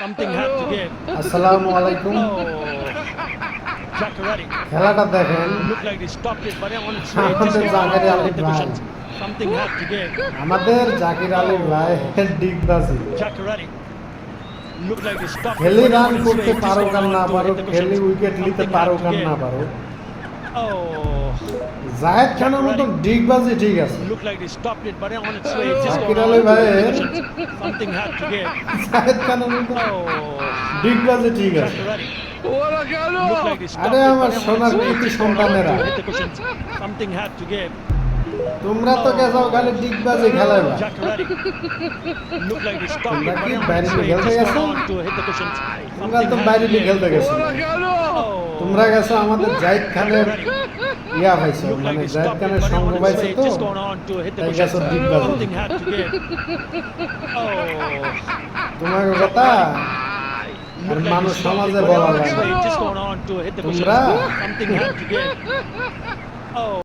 Something had to give. আসসালামু আলাইকুম। Oh. Jackarati. খেলাটা দেখেন, Looked like they stopped it, but on its way, it just আমাদের came Zaker out Ali hit the ভাই, cushions. Something had to give. আমাদের জাকির আলী ভাই ডিগবাজি। Jackarati. Looked like they stopped it, খেলি but run on its way, করতে it just পারো came কার out না to পারো, hit the খেলি cushions. উইকেট নিতে Something পারো had to কার না give. পারো, Oh. জাহেদ খানের মতন ডিগবাজি ঠিক আছে। Looked like they stopped it, but on its way, it just Zakir gone Ali out to ভাইয়ের hit the cushions. Something had to give. Zahed খানের মতন Oh. ডিগবাজি ঠিক আছে। Jackarati. Looked like they stopped আরে it, আমার but on সোনার its way, it কৃতি just gone out সন্তানেরা, to hit the cushions. Something had to give. তোমরা তো গেছো খালি ডিগবাজি খেলাইবা। Jackarati. Looked like they stopped তোমরা it, কি but on বাইরে its way, it খেলতে just গেছো? gone on to hit the cushions. তোমরা Something তো had বাইরে to give. খেলতে গেছো, তোমরা গেছো আমাদের জাহিদ খানের ইয়া পাইছো, Looked like মানে they জাহিদ stopped it, খানের but সঙ্গ on its পাইছো way, it তো, just gone on to hit the তাই cushions. গেছো ডিগবাজি। Something had to give. Oh. তোমার কথা আর Looked like মানুষ they stopped it, সমাজে but বলা on its যায় way, না। it just gone on to hit the cushions. তোমরা Something had to give. Oh.